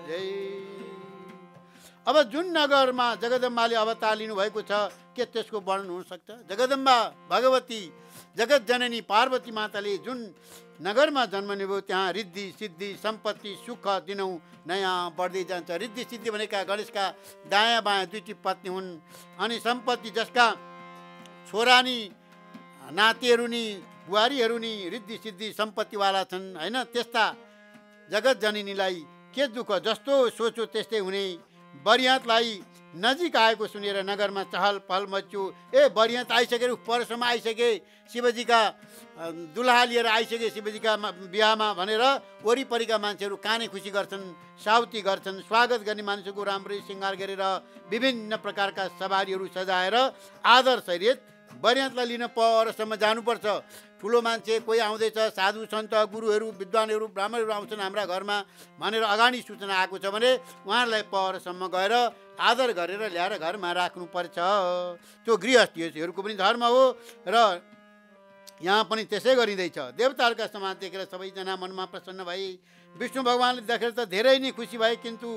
जय। अब जुन नगरमा जगदम्बाले अवतार लिनुभएको छ के त्यसको वर्णन हुन सक्छ? जगदम्बा भगवती जगत जननी पार्वती माताले जुन नगरमा जन्मनुभयो त्यहाँ रिद्धि सिद्धि सम्पत्ति सुख दिनौँ नयाँ बढ्दै जान्छ। रिद्धि सिद्धि भनेका गणेशका दायाँ बायाँ दुईटी पत्नी हुन् अनि सम्पत्ति जसका छोरा नि नातिहरू नि बुहारीहरू नि रिद्धि सिद्धि सम्पत्तिवाला छन् होइन। त्यस्ता जगत जननीलाई के दुःख, जस्तो सोचो त्यस्तै हुने। बरियातलाई नजिक आएको सुनेर नगरमा चहल पहल मच्यो। ए बरियात आइसके, परसम्म आइसके, शिवजीका दुल्हा लिएर आइसके शिवजीका बिहामा भनेर वरिपरिका मान्छेहरू काने खुसी गर्छन्, साउती गर्छन्। स्वागत गर्ने मानिसको राम्रै श्रृङ्गार गरेर विभिन्न प्रकारका सवारीहरू सजाएर आदर सहित बरियातलाई लिन परसम्म जानुपर्छ। ठुलो मान्छे कोही आउँदैछ, साधु सन्त गुरुहरू विद्वानहरू ब्राह्मणहरू आउँछन् हाम्रा घरमा भनेर अगाडि सूचना आएको छ भने उहाँहरूलाई परसम्म गएर आदर गरेर ल्याएर घरमा राख्नुपर्छ। त्यो गृहस्थीहरूको पनि धर्म हो र यहाँ पनि त्यसै गरिँदैछ। देवताहरूका समाज देखेर सबैजना मनमा प्रसन्न भए। विष्णु भगवानले देखेर त धेरै नै खुसी भए, किन्तु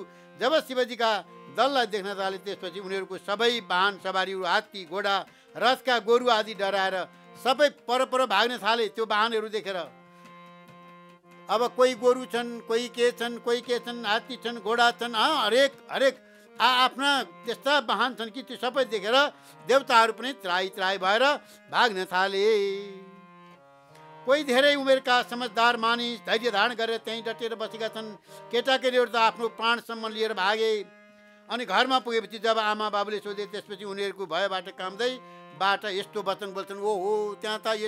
जब शिवजीका दललाई देख्न थाले त्यसपछि उनीहरूको सबै वाहन सवारीहरू हात्ती घोडा रथका गोरु आदि डराएर सबै परपर भाग्न थाले त्यो वाहनहरू देखेर। अब कोही गोरु छन्, कोही के छन्, हात्ती छन्, घोडा छन्, हरेक आफ्ना त्यस्ता वाहन छन् कि त्यो सबै देखेर देवताहरू पनि त्राही भएर भाग्न थाले। कोही धेरै उमेरका समझदार मानिस धैर्य धारण गरेर त्यहीँ डटेर बसेका छन्। केटाकेटीहरू त आफ्नो प्राणसम्म लिएर भागे। अनि घरमा पुगेपछि जब आमा बाबुले सोधे त्यसपछि उनीहरूको भयबाट काम्दै बाट यस्तो वचन बोल्छन्, ओहो त्यहाँ त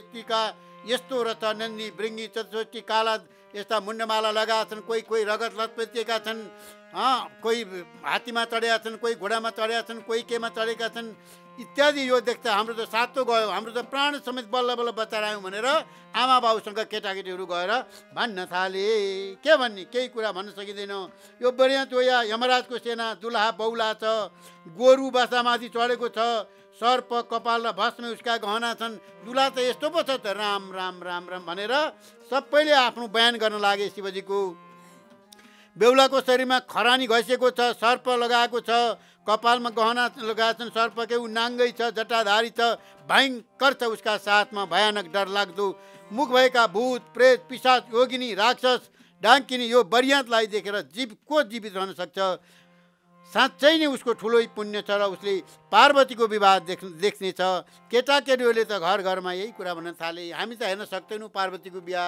यस्तो रथ नन्दी भृङ्गी चतुष्टी काला यस्ता मुण्डमाला लगाएका छन्, कोही रगत लतपेटिएका छन्, कोही हात्तीमा चढेका छन्, कोही घोडामा चढेका छन्, कोही केमा चढेका छन् इत्यादि। यो देख्दा हाम्रो त सातो गयो, हाम्रो त प्राण समेत बल्ल बचाएर आयौँ भनेर आमा बाबुसँग केटाकेटीहरू गएर भन्न थाले। के भन्ने, केही कुरा भन्न सकिँदैन। यो बरियात हो या यमराजको सेना, दुल्हा बौला छ, गोरु बसामाथि चढेको छ, सर्प कपाल र भस्म उसका गहना छन्, दुल्हा त यस्तो पो छ त, राम राम राम राम भनेर सबैले आफ्नो बयान गर्न लागे। शिवजीको बेहुलाको शरीरमा खरानी घसिएको छ, सर्प लगाएको छ, कपालमा गहना लगाएका छन्, सर्पकै ऊ नाङ्गै छ, जटाधारी छ, भयङ्कर छ उसका साथमा भयानक डरलाग्दो मुख भएका भूत प्रेत पिशाच योगिनी राक्षस डाङ्किनी। यो बरियातलाई देखेर को जीवित रहन सक्छ? साँच्चै नै उसको ठुलो पुण्य छ र उसले पार्वतीको विवाह देख्ने छ। केटाकेटीहरूले त घरमा यही कुरा भन्न थाले, हामी त हेर्न सक्दैनौँ पार्वतीको बिहा,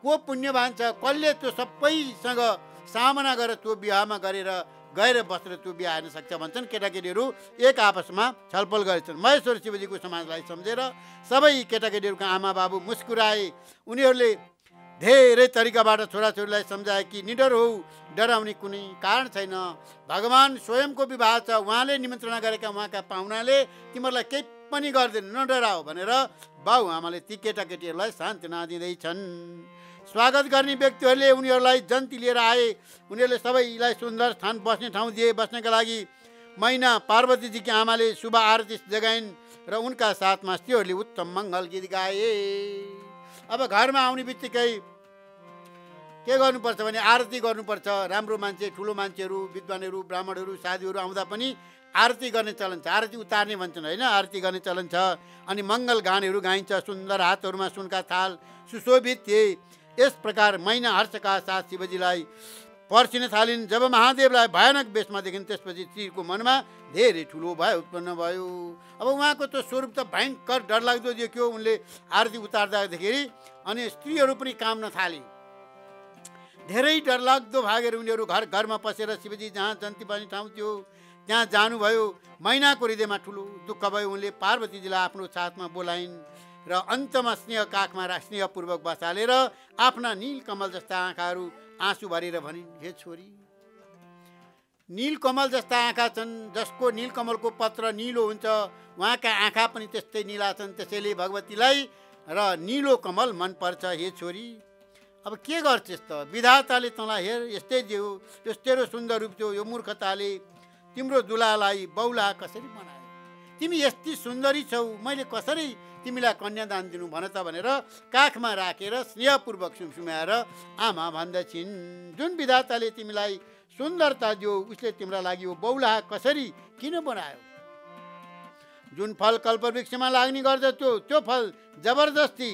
को पुण्यवान छ, कसले त्यो सबैसँग सामना गरेर त्यो बिहामा गएर बसेर त्यो बिहा हेर्न सक्छ भन्छन्। केटाकेटीहरू एक आपसमा छलफल गरेछन्। महेश्वर शिवजीको समाजलाई सम्झेर सबै केटाकेटीहरूका आमा बाबु मुस्कुराए। उनीहरूले धेरै तरिकाबाट छोराछोरीलाई सम्झाए कि निडर हो, डराउने कुनै कारण छैन, भगवान स्वयंको विवाह छ, उहाँले निमन्त्रणा गरेका उहाँका पाहुनाले तिमीहरूलाई केही पनि गर्दैन, नडराओ भनेर बाउ आमाले ती केटाकेटीहरूलाई सान्त्वना दिँदैछन्। स्वागत गर्ने व्यक्तिहरूले उनीहरूलाई जन्ती लिएर आए। उनीहरूले सबैलाई सुन्दर स्थान बस्ने ठाउँ दिए। बस्नका लागि मैना पार्वतीजीकी आमाले शुभ आरती जगाइन् र उनका साथमा स्त्रीहरूले उत्तम मङ्गल गीत गाए। अब घरमा आउने बित्तिकै के गर्नुपर्छ भने आरती गर्नुपर्छ। राम्रो मान्छे ठुलो मान्छेहरू विद्वानहरू ब्राह्मणहरू साधुहरू आउँदा पनि आरती गर्ने चलन छ। आरती उतार्ने भन्छन् होइन, आरती गर्ने चलन छ। अनि मङ्गल गानहरू गाइन्छ। सुन्दर हातहरूमा सुनका थाल सुशोभित थिए। यस प्रकार मैना हर्षका साथ शिवजीलाई पर्सिन थालिन्। जब महादेवलाई भयानक वेशमा देखिन् त्यसपछि स्त्रीको मनमा धेरै ठुलो भय उत्पन्न भयो। अब उहाँको त स्वरूप त भयङ्कर डरलाग्दो देखियो उनले आरती उतार्दाखेरि। अनि स्त्रीहरू पनि काम्न थाले। धेरै डरलाग्दो भागेर उनीहरू घरमा पसेर शिवजी जहाँ जन्ती बस्ने ठाउँ थियो त्यहाँ जानुभयो। मैनाको हृदयमा ठुलो दुःख भयो। उनले पार्वतीजीलाई आफ्नो साथमा बोलाइन् र अन्तमा स्नेह काखमा स्नेहपूर्वक बसालेर आफ्ना नील कमल जस्ता आँखाहरू आँसु भरेर भनिन्, हे छोरी नीलकमल जस्ता आँखा छन्, जसको नीलकमलको पत्र निलो हुन्छ, उहाँका आँखा पनि त्यस्तै निला छन्। त्यसैले भगवतीलाई र निलो कमल मनपर्छ। हे छोरी, अब के गर्छस् त? विधाताले तँलाई हेर यस्तै दियो, यस तेरो सुन्दर रूप थियो, यो मूर्खताले तिम्रो दुलालाई बौला कसरी बनायो? तिमी यति सुन्दरी छौ, मैले कसरी तिमीलाई कन्यादान दिनु भन त भनेर काखमा राखेर स्नेहपूर्वक सुमसुमाएर आमा भन्दछिन्, जुन विधाताले तिमीलाई सुन्दरता दियो उसले तिम्रो लागि यो बौला कसरी किन बनायो? जुन फल कल्पवृक्षमा लाग्ने गर्दथ्यो त्यो फल जबरजस्ती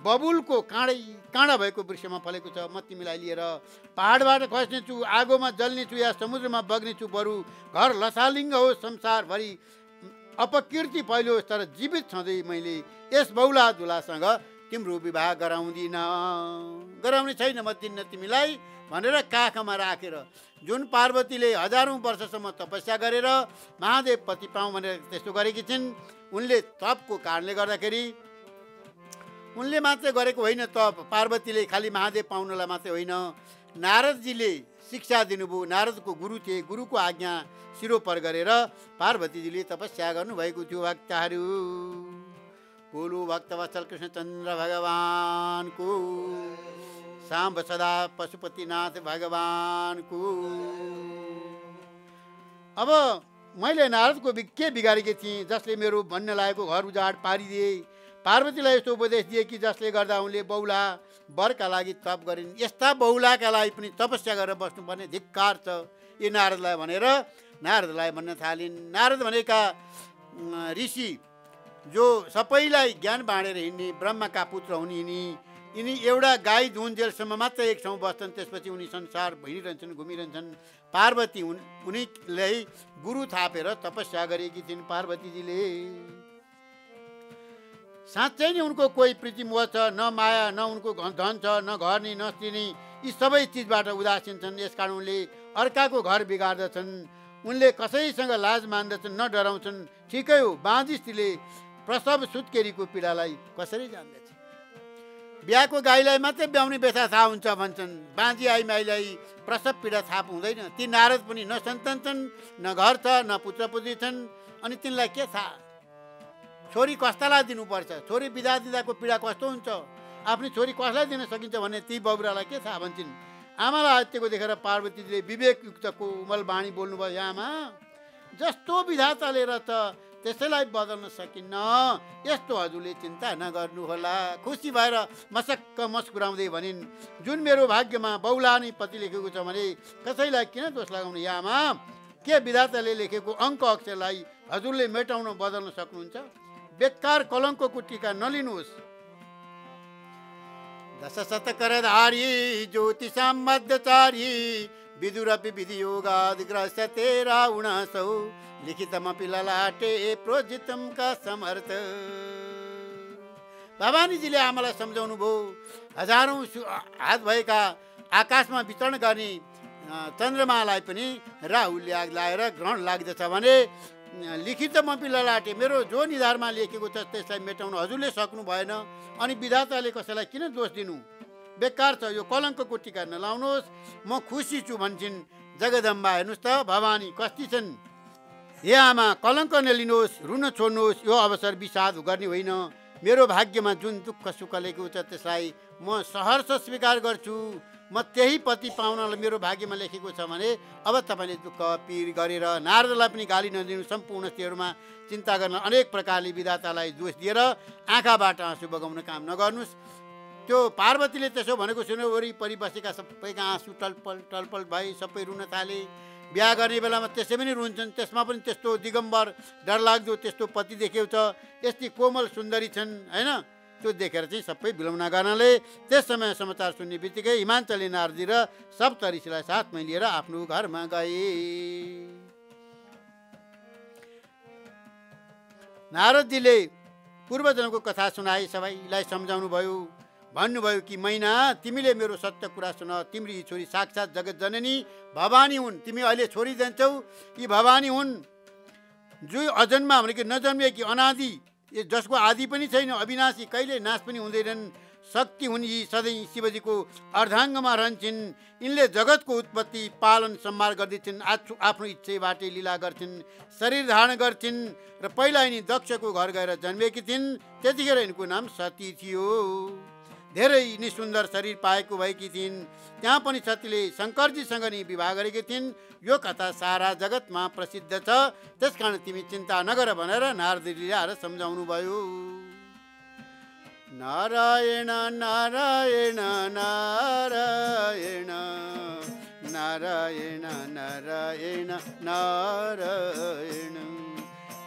बबुलको काँडा भएको वृक्षमा फलेको छ। म तिमीलाई लिएर पहाडबाट खस्नेछु, आगोमा जल्नेछु या समुद्रमा बग्नेछु, बरु घर लसालिङ्ग होस्, संसारभरि अपकीर्ति फैलियोस्, तर जीवित छँदै मैले यस बौला दुलासँग तिम्रो विवाह गराउने छैन, म दिन्न तिमीलाई भनेर काखमा राखेर जुन पार्वतीले हजारौँ वर्षसम्म तपस्या गरेर महादेव पति पाऊँ भनेर त्यस्तो गरेकी छिन्, उनले तपको कारणले गर्दाखेरि उनले मात्रै गरेको होइन तप, पार्वतीले खालि महादेव पाउनलाई मात्रै होइन, नारदजीले शिक्षा दिनुभयो। नारदको गुरु थिए, गुरुको आज्ञा शिरोपर गरेर पार्वतीजीले तपस्या गर्नुभएको थियो। भक्तहरू बोलो भक्तवत्सल कृष्णचन्द्र भगवानको, साम्ब सदा पशुपतिनाथ भगवानको। अब मैले नारदको के बिगारेकी थिएँ जसले मेरो भन्न लागेको घर उजाड पारिदिए? पार्वतीलाई यस्तो उपदेश दिए कि जसले गर्दा उनले बौला वरका लागि तप गरिन्। यस्ता बौलाका लागि पनि तपस्या गरेर बस्नुपर्ने धिक्कार छ यी नारदलाई भनेर नारदलाई भन्न थालिन्। नारद भनेका ऋषि जो सबैलाई ज्ञान बाँडेर हिँड्ने, ब्रह्मका पुत्र हुने यिनी एउटा गाई दुन्जेलसम्म मात्र एक ठाउँ बस्छन्, त्यसपछि उनी संसार हिँडिरहन्छन्, घुमिरहन्छन्। पार्वती उनीलाई गुरु थापेर तपस्या गरेकी थिइन्। पार्वतीजीले साँच्चै नै उनको कोही प्रीति मोह छ, न माया, न उनको धन छ, न घर नि न स्त्री नि, यी सबै चिजबाट उदासीन छन्। यसकारण उनले अर्काको घर बिगार्दछन्, उनले कसैसँग लाज मान्दछन्, न डराउँछन्। ठिकै हो, बाँझी स्त्रीले प्रसव सुत्केरीको पीडालाई कसरी जान्दछ? बिहाको गाईलाई मात्रै ब्याउने व्यथा थाहा हुन्छ भन्छन्, बाँझी आई माईलाई प्रसव पीडा थाहा हुँदैन। ती नारद पनि न सन्तान छन्, न घर छ, न पुत्रपुत्री छन्, अनि तिनलाई के थाहा? छोरी कसलाई दिनुपर्छ, छोरी बिदा दिँदाको पीडा कस्तो हुन्छ, आफ्नो छोरी कसलाई दिन सकिन्छ भन्ने ती बौरालाई के थाहा भन्छन्। आमालाई हत्याको देखेर पार्वतीले विवेकयुक्त कोमल बाणी बोल्नुभयो, आमा जस्तो विधाताले र त त्यसैलाई बदल्न सकिन्न, यस्तो हजुरले चिन्ता नगर्नुहोला। खुसी भएर मसक्क मस्कुराउँदै भनिन्, जुन मेरो भाग्यमा बौला नै पति लेखेको छ भने कसैलाई किन दोष लगाउनु? आमा के विधाताले लेखेको अङ्क अक्षरलाई हजुरले मेटाउन बदल्न सक्नुहुन्छ? बेकार कलङ्कको टीका नलिनुहोस्। दश शतकरधारी ज्योतिषां मध्यचारी विदुरपि विधियोगादि ग्रह्यते रावणसौ लिखितमपि ललाटे प्रोजितं का समर्थ। भवानीजीले आमालाई सम्झाउनु भयो, हजारौँ हात भएका आकाशमा विचरण गर्ने चन्द्रमालाई पनि राहुलले आग लाएर ग्रहण लाग्दछ भने लिखितमपि ललाटे, मेरो जो निधारमा लेखेको छ त्यसलाई मेटाउन हजुरले सक्नु भएन, अनि विधाताले कसैलाई किन दोष दिनु? बेकार छ, यो कलङ्कको टीका नलाउनुहोस्, म खुसी छु भन्छन् जगदम्बा। हेर्नुहोस् त भवानी कस्ती छन्। हे आमा, कलङ्क नलिनुहोस्, रुन छोड्नुहोस्, यो अवसर विषाद गर्ने होइन। मेरो भाग्यमा जुन दुःख सुख लेखेको छ त्यसलाई म सहर्ष स्वीकार गर्छु। म त्यही पति पाउनलाई मेरो भाग्यमा लेखेको छ भने अब तपाईँले दुःख पीर गरेर नारदलाई पनि गाली नदिनु। सम्पूर्ण स्त्रीहरूमा चिन्ता गर्न अनेक प्रकारले विधातालाई दोष दिएर आँखाबाट आँसु बगाउन काम नगर्नुहोस्। त्यो पार्वतीले त्यसो भनेको सुन्यो, वरिपरि बसेका सबैका आँसु टलपल भई सबै रुन थाले। बिहा गर्ने बेलामा त्यसै पनि रुन्छन्, त्यसमा पनि त्यस्तो दिगम्बर डरलाग्दो त्यस्तो पति देखेको छ, यस्तै कोमल सुन्दरी छन् होइन। त्यो देखेर चाहिँ सबै विलम्बना गर्नाले त्यस समय समाचार सुन्ने बित्तिकै हिमाञ्चली नारदी र सप्तऋषिलाई साथमै लिएर आफ्नो घरमा गए। नारदजीले पूर्वजनको कथा सुनाए, सबैलाई सम्झाउनु भयो, भन्नुभयो कि मैना तिमीले मेरो सत्य कुरा सुन, तिम्री छोरी साक्षात् जगत जननी भवानी हुन्। तिमी अहिले छोरी जान्छौ, यी भवानी हुन् जो अजन्मा भनेको नजन्मिए कि अनादि, जसको आदि पनि छैन, अविनाशी, कहिले नाश पनि हुँदैनन्। शक्ति हुन् यी सधैँ शिवजीको अर्धाङ्गमा रहन्छन्। यिनले जगतको उत्पत्ति पालन सम्हार गर्दछन्। आफ्नो इच्छाबाट लीला गर्छन्, शरीर धारण गर्छन् र पहिला यिनी दक्षको घर गएर जन्मेकी थिइन्। त्यतिखेर यिनको नाम सती थियो। धेरै नै सुन्दर शरीर पाएको भएकी थिइन्। त्यहाँ पनि सतीले शङ्करजीसँग नि विवाह गरेकी थिइन्। यो कथा सारा जगतमा प्रसिद्ध छ, त्यसकारण तिमी चिन्ता नगर भनेर नारदले आएर सम्झाउनु भयो। नारायण नारायण नारायण नारायण नारायण नारायण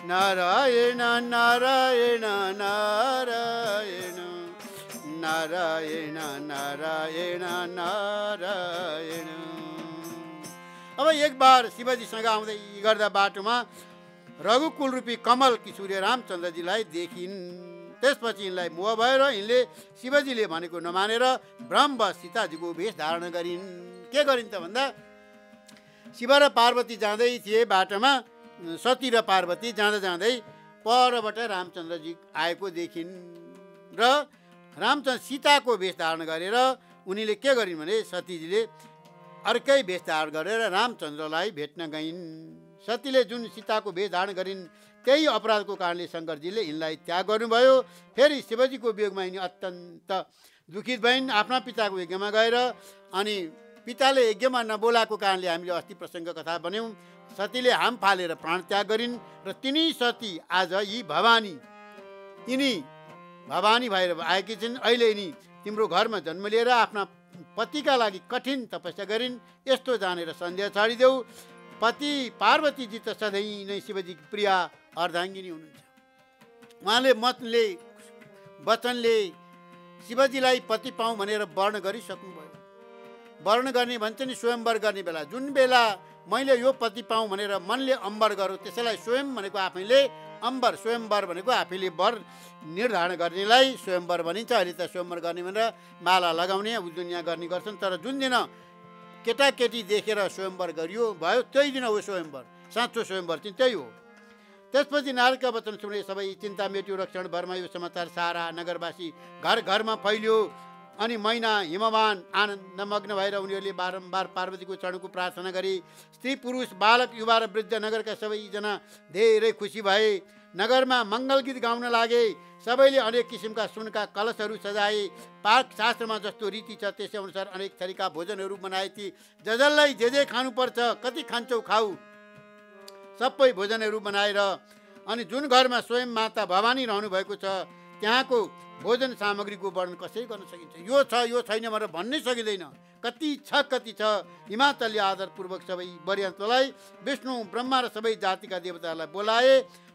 नारायण नारायण नारायण नारायण नारायण नारायण। अब एक बार शिवजीसँग आउँदै गर्दा बाटोमा रघुकुल रूपी कमल किशोरी रामचन्द्रजीलाई देखिन्। त्यसपछि यिनलाई मोह भएर यिनले शिवजीले भनेको नमानेर ब्रह्म सीताजीको वेश धारण गरिन्। के गरिन् त भन्दा शिव र पार्वती जाँदै थिए बाटोमा, सती र पार्वती जाँदा जाँदै परबाट रामचन्द्रजी आएको देखिन् र रामचन्द्र सीताको वेश धारण गरेर उनीले के गरिन् भने सतीजीले अर्कै वेश धारण गरेर रामचन्द्रलाई भेट्न गइन्। सतीले जुन सीताको वेश धारण गरिन् त्यही अपराधको कारणले शङ्करजीले यिनलाई त्याग गर्नुभयो। फेरि शिवजीको वियोगमा यिनी अत्यन्त दुखित भइन्। आफ्ना पिताको यज्ञमा गएर अनि पिताले यज्ञमा नबोलाएको कारणले हामीले अस्ति प्रसङ्ग कथा बन्यौँ। सतीले हाम फालेर प्राण त्याग गरिन् र तिनी सती आज यी भवानी, यिनी भवानी भएर आएकी छिन्। अहिले यिनी तिम्रो घरमा जन्म लिएर आफ्ना पतिका लागि कठिन तपस्या गरिन्। यस्तो जानेर सन्देह छाडिदेऊ। पति पार्वतीजी त सधैँ नै शिवजीकी प्रिया अर्धाङ्गिनी हुनुहुन्छ। उहाँले मतले वचनले शिवजीलाई पति पाऊँ भनेर वर्ण गरिसक्नुभयो। वर्ण गर्ने भन्छ नि स्वयंवर गर्ने बेला, जुन बेला मैले यो पति पाऊँ भनेर मनले अम्बर गरौँ त्यसैलाई स्वयं भनेको आफैले अम्बर, स्वयंवर भनेको आफैले वर निर्धारण गर्नेलाई स्वयंवर भनिन्छ। अहिले त स्वयंवर गर्ने भनेर माला लगाउने दुनियाँ गर्ने गर्छन्, तर जुन दिन केटाकेटी देखेर स्वयंवर गरियो भयो त्यही दिन हो स्वयंवर, साँचो स्वयंवर चाहिँ त्यही हो। त्यसपछि नारदका वचन सुने सबै चिन्ता मेट्यो र क्षण भरमा यो समाचार सारा नगरवासी घर घरमा फैलियो। अनि मैना हिमवान आनन्दमग्न भएर उनीहरूले बारम्बार पार्वतीको चरणको प्रार्थना गरे। स्त्री पुरुष बालक युवा र वृद्ध नगरका सबैजना धेरै खुसी भए। नगरमा मङ्गल गीत गाउन लागे। सबैले अनेक किसिमका सुनका कलशहरू सजाए। पाक शास्त्रमा जस्तो रीति छ त्यसै अनुसार अनेक थरीका भोजनहरू बनाए थिए। जसलाई जे खानुपर्छ, कति खान्छौ खाऊ, सबै भोजनहरू बनाएर अनि जुन घरमा स्वयं माता भवानी रहनु भएको छ त्यहाँको भोजन सामग्रीको वर्णन कसरी गर्न सकिन्छ? यो छ यो छैन भनेर भन्नै सकिँदैन। कति छ कति छ। हिमाचलले आदरपूर्वक सबै वरियन्तलाई विष्णु ब्रह्मा र सबै जातिका देवताहरूलाई बोलाए।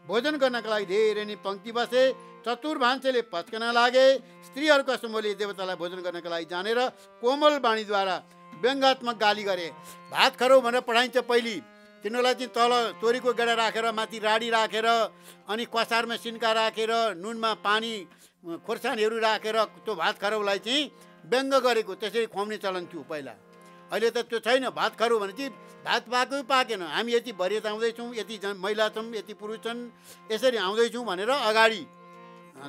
भोजन गर्नका लागि धेरै नै पङ्क्ति बसे। चतुर्भान्सेले पच्कन लागे। स्त्रीहरूका समूहले देवतालाई भोजन गर्नका लागि जानेर कोमल बाणीद्वारा व्यङ्गात्मक गाली गरे। भात खरौ भनेर पठाइन्छ पहिली, तिनीहरूलाई चाहिँ तल तोरीको गेडा राखेर माथि राडी राखेर अनि कसारमा सिन्का राखेर नुनमा पानी खोर्सानीहरू राखेर त्यो भात खरौलाई चाहिँ व्यङ्ग गरेको त्यसरी खुवाउने चलन थियो पहिला। अहिले त त्यो छैन। भात खरौ भने चाहिँ भात पाएकै पाकेन, हामी यति भरियत आउँदैछौँ, यति महिला छौँ, यति पुरुष छन्, यसरी आउँदैछौँ भनेर अगाडि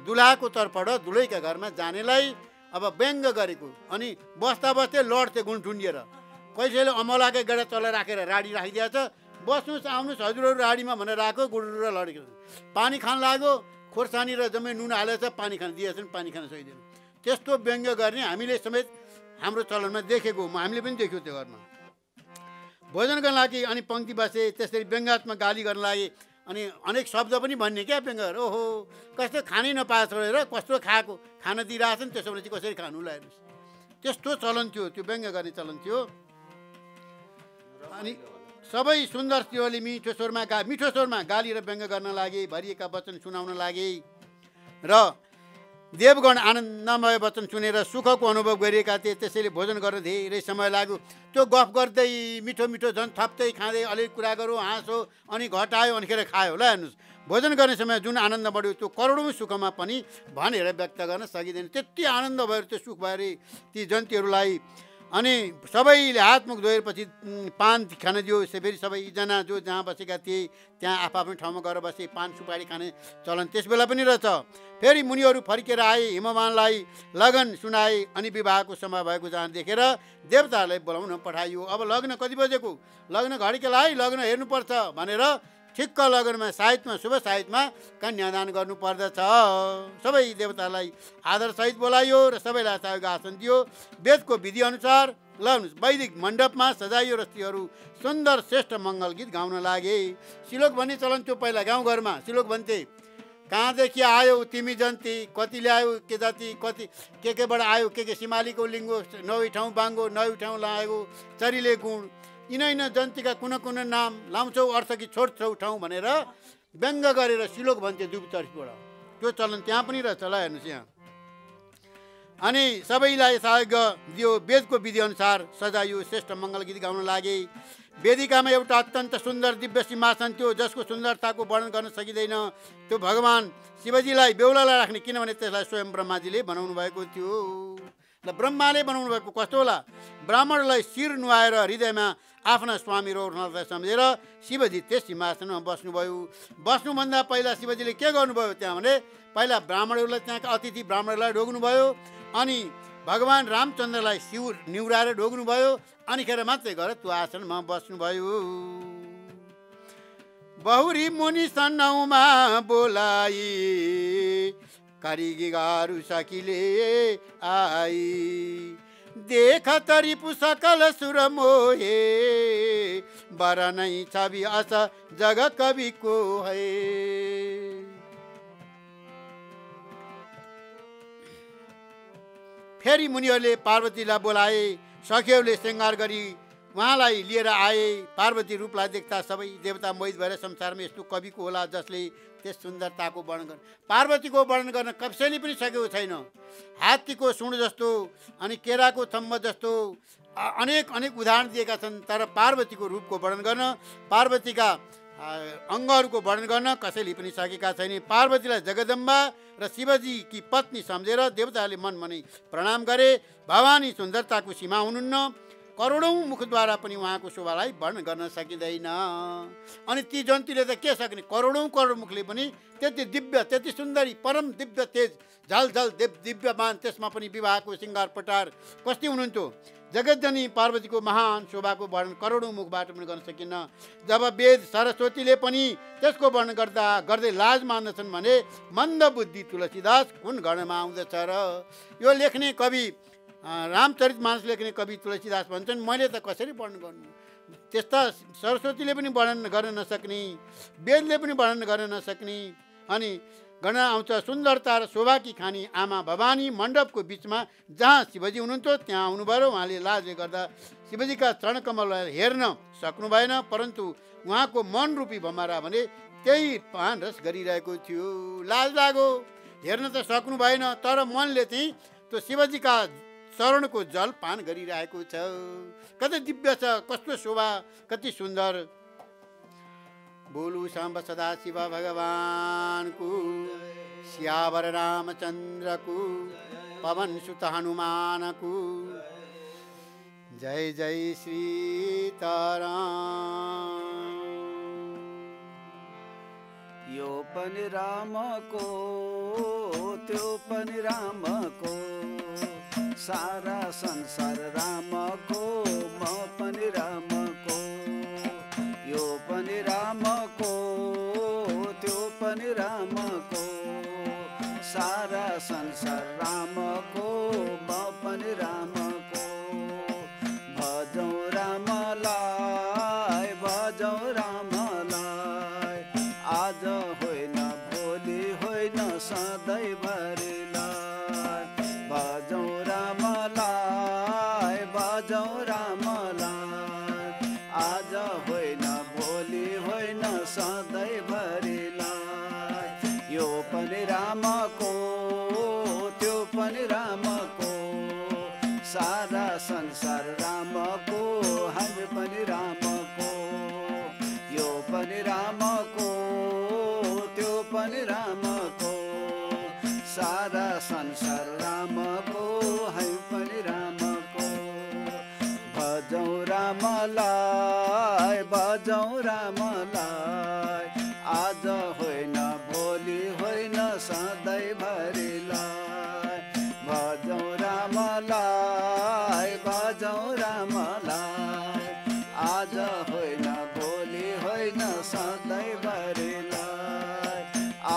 दुलहाको तर्फबाट दुलैका घरमा जानेलाई अब व्यङ्ग गरेको। अनि बस्दा बस्दै लड्थे गुण ठुन्डिएर। कसैले अमलाकै गेडा तल राखेर राडी राखिदिएछ, बस्नुहोस् आउनुहोस् हजुरहरू राडीमा भनेर राख्यो, गुडुर लडेको। पानी खान लाग्यो, खोर्सानी र जम्मै नुन हालेछ, पानी खान दिएछन्, पानी खान सकिँदैन। त्यस्तो व्यङ्ग गर्ने हामीले समेत हाम्रो चलनमा देखेको, हामीले पनि देख्यौँ त्यो घरमा। भोजन गर्न लागि अनि पङ्क्ति बसे, त्यसरी व्यङ्गात्मक गाली गर्न लागि अनि अनेक शब्द पनि भन्ने क्या व्यङ्ग। ओहो कस्तो खानै नपाए छोडेर कस्तो खाएको खान दिइरहेछन्, त्यसो भने चाहिँ कसरी खानु ल हेर्नुहोस्। त्यस्तो चलन थियो, त्यो व्यङ्ग गर्ने चलन थियो। अनि सबै सुन्दर स्त्रीहरूले मिठो स्वरमा गाली र व्यङ्ग गर्न लागे, भरिएका वचन सुनाउन लागे र देवगण आनन्दमय वचन सुनेर सुखको अनुभव गरिएका थिए। त्यसैले भोजन गर्न धेरै समय लाग्यो। त्यो गफ गर्दै मिठो मिठो झन् थप्दै खाँदै अलिक कुरा गरौँ, हाँसो अनि घटायो अनिखेर खायो। ल हेर्नुहोस्, भोजन गर्ने समय जुन आनन्द बढ्यो त्यो करोडौँ सुखमा पनि भनेर व्यक्त गर्न सकिँदैन। त्यति आनन्द भयो, त्यो सुख भयो ती जन्तीहरूलाई। अनि सबैले हातमुख धोएपछि पान खान दियो। फेरि सबैजना जो जहाँ बसेका थिए त्यहाँ आफ्नो ठाउँमा गएर बसे, पान सुपारी खाने चलन त्यस बेला पनि रहेछ। फेरि मुनिहरू फर्केर आए, हिमवानलाई लगन सुनाए अनि विवाहको समय भएको जहाँ देखेर देवताहरूलाई बोलाउन पठाइयो। अब लग्न कति बजेको, लग्न घडिका लागि लग्न हेर्नुपर्छ भनेर ठिक्क लगनमा साहित्यमा शुभ साहित्यमा कन्यादान गर्नु पर्दछ। सबै देवतालाई आदरसहित बोलाइयो र सबैलाई चाहेको आसन दियो। वेदको विधिअनुसार ल वैदिक मण्डपमा सजाइयो र स्त्रीहरू सुन्दर श्रेष्ठ मङ्गल गीत गाउन लागे। श्लोक भन्ने चलन थियो पहिला गाउँघरमा। श्लोक भन्थे, कहाँदेखि आयो तिमी जन्ती, कति ल्यायो के जाति, कति केबाट आयो, के सिमालीको लिङ्गो, नौई ठाउँ बाङ्गो, नौई ठाउँ लागेको चरीले गुण, यिनै जन्तीका कुन कुन नाम, लाउँछौ अर्थ कि छोड्छौ ठाउँ भनेर व्यङ्ग गरेर श्लोक भन्थे दुईतर्फबाट। त्यो चलन त्यहाँ पनि रहेछ। ल हेर्नुहोस् यहाँ। अनि सबैलाई सहयोग दियो। वेदको विधिअनुसार सजाइयो, श्रेष्ठ मङ्गल गीत गाउन लागे। वेदिकामा एउटा अत्यन्त सुन्दर दिव्य सिंहासन थियो जसको सुन्दरताको वर्णन गर्न सकिँदैन। त्यो भगवान शिवजीलाई बेहुलालाई राख्ने, किनभने त्यसलाई स्वयं ब्रह्माजीले बनाउनु भएको थियो। ल ब्रह्माले बनाउनु भएको कस्तो होला? ब्राह्मणलाई शिर नुहाएर हृदयमा आफ्ना स्वामी रघुनाथलाई सम्झेर शिवजी त्यस सिंहासनमा बस्नुभयो। बस्नुभन्दा पहिला शिवजीले के गर्नुभयो त्यहाँ भने पहिला ब्राह्मणहरूलाई, त्यहाँका अतिथि ब्राह्मणहरूलाई ढोग्नुभयो अनि भगवान रामचन्द्रलाई शिर निहुराएर ढोग्नुभयो। अनिखेर मात्रै गएर त्यो आसनमा बस्नुभयो। बहुरी मुनि सन्नाउमा बोलाई, कारिगी गारु सकिले आई, देख तरिपु सकल सुर मोहे, बर नै छवि अस जग कविको है। फेरि मुनिहरूले पार्वतीलाई बोलाए। सखीहरूले श्रृङ्गार गरी उहाँलाई लिएर आए। पार्वती रूपलाई देख्दा सबै देवता मोहित भएर संसारमा यस्तो कविको होला जसले त्यस सुन्दरताको वर्णन गर्न, पार्वतीको वर्णन गर्न कसैले पनि सकेको छैन। हात्तीको सुँड जस्तो अनि केराको थम्ब जस्तो अनेक अनेक उदाहरण दिएका छन्, तर पार्वतीको रूपको वर्णन गर्न, पार्वतीका अङ्गहरूको वर्णन गर्न कसैले पनि सकेका छैन। पार्वतीलाई जगदम्बा र शिवजी की पत्नी सम्झेर देवताले मन मनै प्रणाम गरे। भवानी सुन्दरताको सीमा हुनुहुन्न, करोडौँ मुखद्वारा पनि उहाँको शोभालाई वर्णन गर्न सकिँदैन। अनि ती जन्तुले त के सक्ने, करोडौँ करोड मुखले पनि त्यति दिव्य, त्यति सुन्दरी, परम दिव्य तेज, झलझल दिव्यमान, त्यसमा पनि विवाहको सिङ्गार पटार कस्ती हुनुहुन्थ्यो। जगतजनी पार्वतीको महान शोभाको वर्णन करोडौँ मुखबाट पनि गर्न सकिन्न। जब वेद सरस्वतीले पनि त्यसको वर्णन गर्दै लाज मान्दछन् भने मन्द बुद्धि तुलसीदास कुन गणमा आउँदछ र? यो लेख्ने कवि, रामचरितमानस लेख्ने कवि तुलसीदास भन्छन्, मैले त कसरी वर्णन गर्नु? त्यस्ता सरस्वतीले पनि वर्णन गर्न नसक्ने, वेदले पनि वर्णन गर्न नसक्ने। अनि गर्न आउँछ सुन्दरता र शोभाकी खानी आमा भवानी मण्डपको बिचमा जहाँ शिवजी हुनुहुन्थ्यो त्यहाँ आउनुभयो। उहाँले लाजले गर्दा शिवजीका चरणकमललाई हेर्न सक्नु भएन, परन्तु उहाँको मन रूपी भमरा भने त्यही पान रस गरिरहेको थियो। लाज लाग्यो, हेर्न त सक्नु भएन, तर मनले चाहिँ त्यो शिवजीका चरणको जल पान गरिरहेको छ। कति दिव्य छ, कस्तो शोभा, कति सुन्दर। बोलू साम्ब सदा शिव भगवानको, श्यावर रामचन्द्रको, पवन सुत हनुमानको, जय जय सीताराम। यो पनि रामको, त्यो पनि रामको, सारा संसार रामको, म पनि रामको। यो पनि रामको, त्यो पनि रामको, सारा संसार रामको, म पनि रामको। भजौँ रामलाई, भजौँ रामलाई, आज होइन भोलि होइन सधैँभरिलाई। भजौँ रामलाई, भजौँ रामलाई, आज होइन भोलि होइन सधैँभरिलाई। यो पनि रामको, त्यो पनि रामको, सारा संसार रामको, हामी पनि रामको। यो पनि रामको, त्यो पनि रामको, सारा संसार रामको, हामी पनि रामको।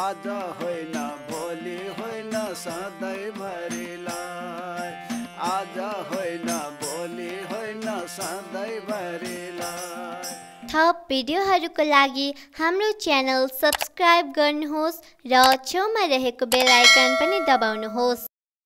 आज होइन भोलि होइन सधैँभरिलाई आज होइन भोलि होइन सधैँभरिलाई थप भिडियोहरूको लागि हाम्रो च्यानल सब्स्क्राइब गर्नुहोस् र छेउमा रहेको बेल आइकन पनि दबाउनुहोस्।